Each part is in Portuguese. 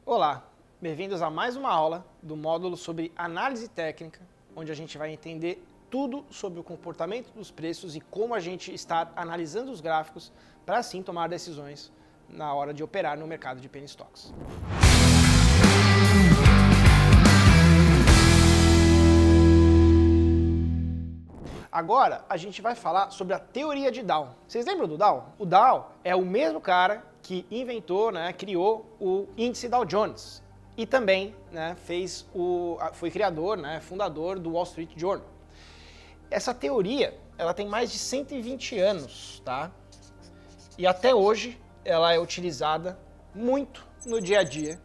Olá, bem-vindos a mais uma aula do módulo sobre análise técnica, onde a gente vai entender tudo sobre o comportamento dos preços e como a gente está analisando os gráficos para assim tomar decisões na hora de operar no mercado de penny stocks. Agora a gente vai falar sobre a teoria de Dow. Vocês lembram do Dow? O Dow é o mesmo cara que inventou, criou o índice Dow Jones e também foi criador, fundador do Wall Street Journal. Essa teoria ela tem mais de 120 anos, tá? E até hoje ela é utilizada muito no dia a dia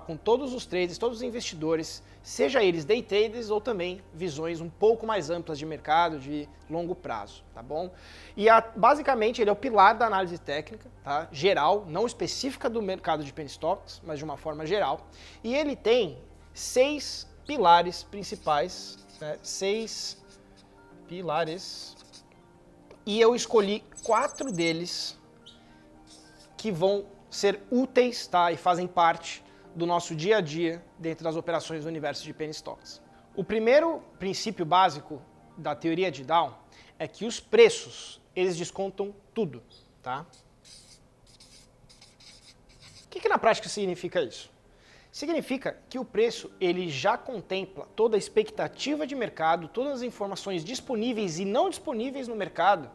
com todos os traders, todos os investidores, seja eles day traders ou também visões um pouco mais amplas de mercado, de longo prazo, tá bom? E basicamente ele é o pilar da análise técnica, tá? Geral, não específica do mercado de penny stocks, mas de uma forma geral. E ele tem 6 pilares principais, 6 pilares, e eu escolhi 4 deles que vão ser úteis, tá? E fazem parte do nosso dia a dia dentro das operações do universo de penny stocks. O primeiro princípio básico da teoria de Dow é que os preços, eles descontam tudo, tá? O que na prática significa isso? Significa que o preço, ele já contempla toda a expectativa de mercado, todas as informações disponíveis e não disponíveis no mercado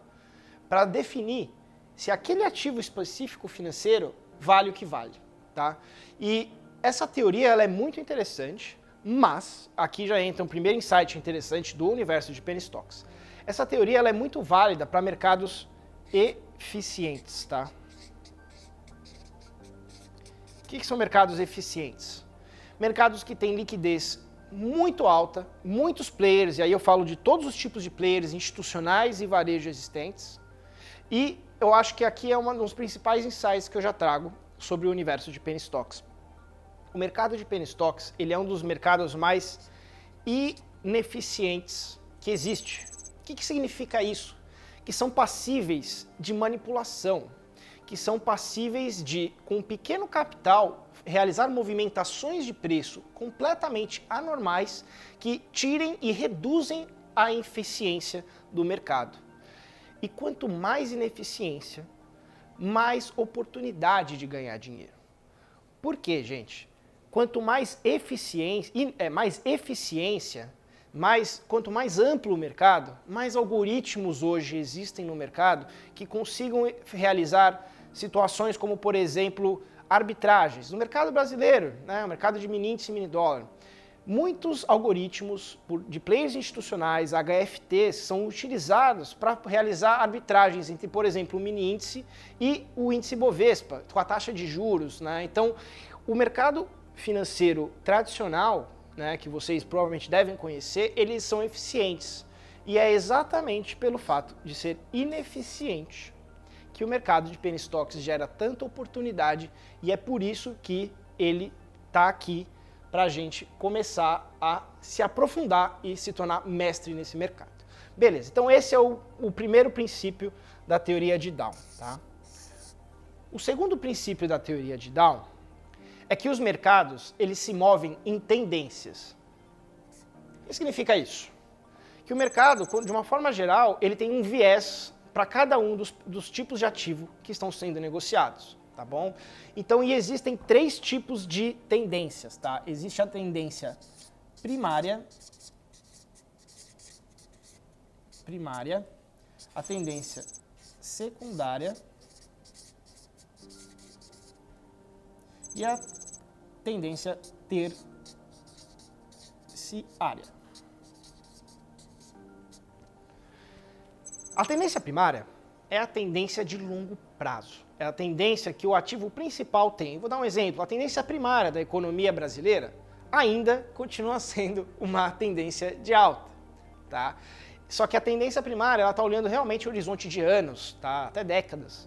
para definir se aquele ativo específico financeiro vale o que vale, tá? E essa teoria ela é muito interessante, mas aqui já entra um primeiro insight interessante do universo de penny stocks. Essa teoria ela é muito válida para mercados eficientes, tá? O que são mercados eficientes? Mercados que têm liquidez muito alta, muitos players, e aí eu falo de todos os tipos de players institucionais e varejo existentes, e eu acho que aqui é um dos principais insights que eu já trago sobre o universo de penny stocks. O mercado de penny stocks, ele é um dos mercados mais ineficientes que existe. O que significa isso? Que são passíveis de manipulação, que são passíveis de, com um pequeno capital, realizar movimentações de preço completamente anormais que tirem e reduzem a eficiência do mercado. E quanto mais ineficiência, mais oportunidade de ganhar dinheiro. Por quê, gente? Quanto mais eficiência, quanto mais amplo o mercado, mais algoritmos hoje existem no mercado que consigam realizar situações como, por exemplo, arbitragens. No mercado brasileiro, o mercado de mini índice e mini dólar, muitos algoritmos de players institucionais, HFTs, são utilizados para realizar arbitragens entre, por exemplo, o mini índice e o índice Bovespa, com a taxa de juros. Então, o mercado financeiro tradicional, que vocês provavelmente devem conhecer, eles são eficientes. E é exatamente pelo fato de ser ineficiente que o mercado de penny stocks gera tanta oportunidade, e é por isso que ele está aqui para a gente começar a se aprofundar e se tornar mestre nesse mercado. Beleza, então esse é o primeiro princípio da teoria de Dow. Tá? O segundo princípio da teoria de Dow é que os mercados eles se movem em tendências. O que significa isso? Que o mercado, de uma forma geral, ele tem um viés para cada um dos tipos de ativo que estão sendo negociados. Tá bom? Então, existem 3 tipos de tendências, tá? Existe a tendência primária, a tendência secundária e a tendência terciária. A tendência primária é a tendência de longo prazo. É a tendência que o ativo principal tem. Vou dar um exemplo. A tendência primária da economia brasileira ainda continua sendo uma tendência de alta. Tá? Só que a tendência primária está olhando realmente o horizonte de anos, tá? Até décadas.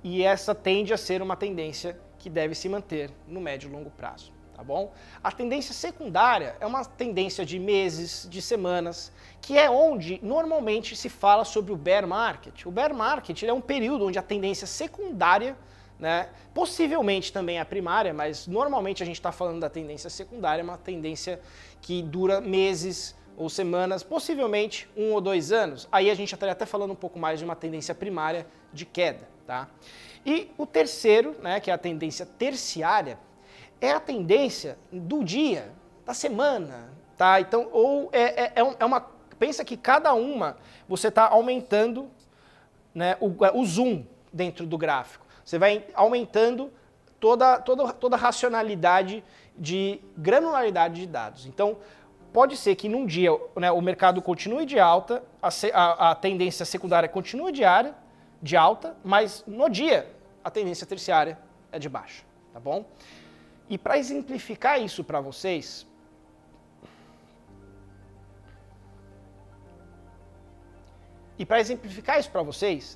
E essa tende a ser uma tendência que deve se manter no médio e longo prazo. Tá bom? A tendência secundária é uma tendência de meses, de semanas, que é onde normalmente se fala sobre o bear market. O bear market é um período onde a tendência secundária né? Possivelmente também a primária, mas normalmente a gente está falando da tendência secundária, uma tendência que dura meses ou semanas, possivelmente 1 ou 2 anos. Aí a gente estaria até falando um pouco mais de uma tendência primária de queda, tá? E o terceiro, né, que é a tendência terciária, é a tendência do dia, da semana, tá? Então, ou pensa que cada uma você está aumentando, né, o zoom dentro do gráfico. Você vai aumentando toda a racionalidade de granularidade de dados. Então, pode ser que num dia, né, o mercado continue de alta, a tendência secundária continue de alta, mas no dia a tendência terciária é de baixa, tá bom? E para exemplificar isso para vocês,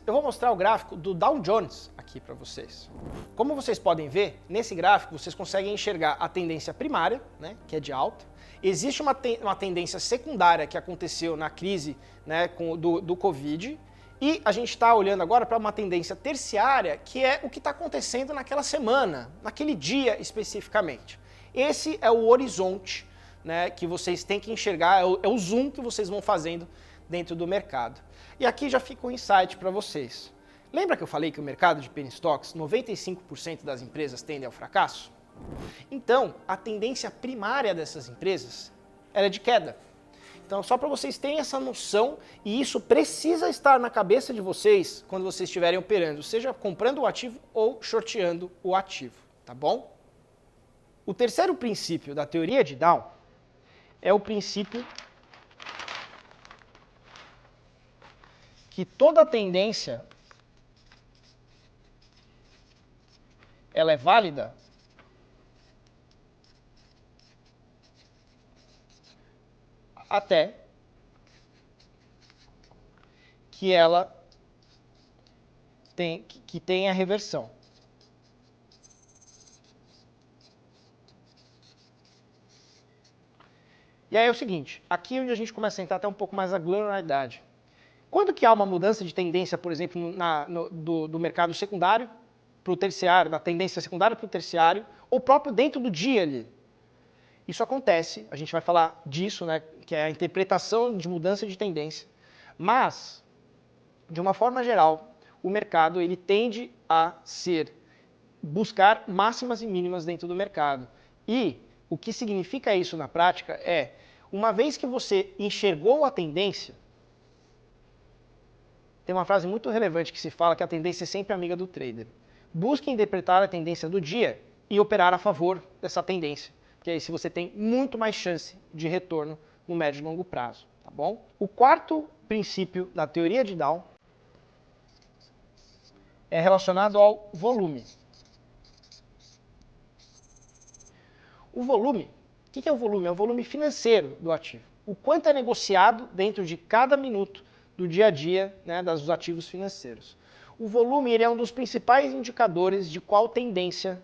eu vou mostrar o gráfico do Dow Jones aqui para vocês. Como vocês podem ver, nesse gráfico vocês conseguem enxergar a tendência primária, né, que é de alta. Existe uma tendência secundária que aconteceu na crise, né, do Covid, e a gente está olhando agora para uma tendência terciária, que é o que está acontecendo naquela semana, naquele dia especificamente. Esse é o horizonte, né, que vocês têm que enxergar, é o zoom que vocês vão fazendo dentro do mercado. E aqui já fica um insight para vocês. Lembra que eu falei que o mercado de penny stocks, 95% das empresas tendem ao fracasso? Então, a tendência primária dessas empresas era de queda. Então, só para vocês terem essa noção, e isso precisa estar na cabeça de vocês quando vocês estiverem operando, seja comprando o ativo ou shorteando o ativo, tá bom? O terceiro princípio da teoria de Dow é o princípio que toda tendência ela é válida até que ela tenha reversão. E aí é o seguinte, aqui é onde a gente começa a entrar até um pouco mais a granularidade. Quando que há uma mudança de tendência, por exemplo, do mercado secundário para o terciário, da tendência secundária para o terciário, ou próprio dentro do dia ali? Isso acontece, a gente vai falar disso, né, que é a interpretação de mudança de tendência. Mas, de uma forma geral, o mercado ele tende a buscar máximas e mínimas dentro do mercado. E o que significa isso na prática é, uma vez que você enxergou a tendência, tem uma frase muito relevante que se fala que a tendência é sempre amiga do trader. Busque interpretar a tendência do dia e operar a favor dessa tendência. Porque aí você tem muito mais chance de retorno no médio e longo prazo, tá bom? O quarto princípio da teoria de Dow é relacionado ao volume. O volume, o que é o volume? É o volume financeiro do ativo. O quanto é negociado dentro de cada minuto do dia a dia, né, dos ativos financeiros. O volume ele é um dos principais indicadores de qual tendência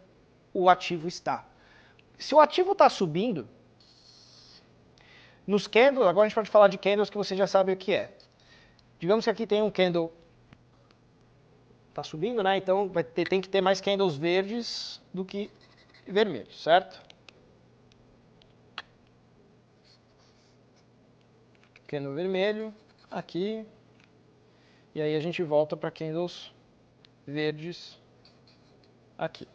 o ativo está. Se o ativo está subindo, nos candles, agora a gente pode falar de candles que você já sabe o que é. Digamos que aqui tem um candle, está subindo, né? Então tem que ter mais candles verdes do que vermelhos, certo? Candle vermelho, aqui, e aí a gente volta para candles verdes aqui.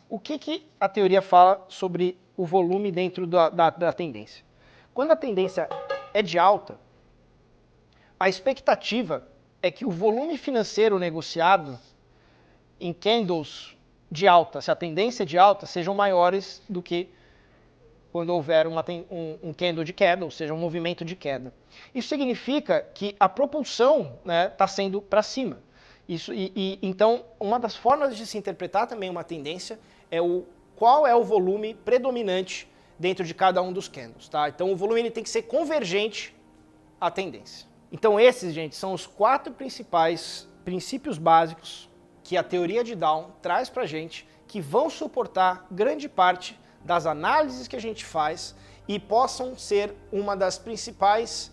O que a teoria fala sobre o volume dentro da tendência? Quando a tendência é de alta, a expectativa é que o volume financeiro negociado em candles de alta, se a tendência é de alta, sejam maiores do que quando houver um candle de queda, ou seja, um movimento de queda. Isso significa que a propulsão está sendo para cima. Então, uma das formas de se interpretar também uma tendência é qual é o volume predominante dentro de cada um dos candles. Tá? Então, o volume ele tem que ser convergente à tendência. Então, esses, gente, são os 4 principais princípios básicos que a teoria de Dow traz para a gente, que vão suportar grande parte das análises que a gente faz e possam ser uma das principais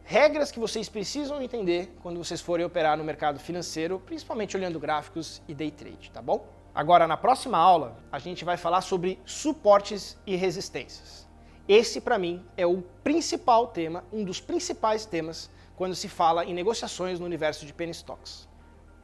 regras que vocês precisam entender quando vocês forem operar no mercado financeiro, principalmente olhando gráficos e day trade, tá bom? Agora, na próxima aula, a gente vai falar sobre suportes e resistências. Esse, para mim, é o principal tema, um dos principais temas, quando se fala em negociações no universo de penny stocks.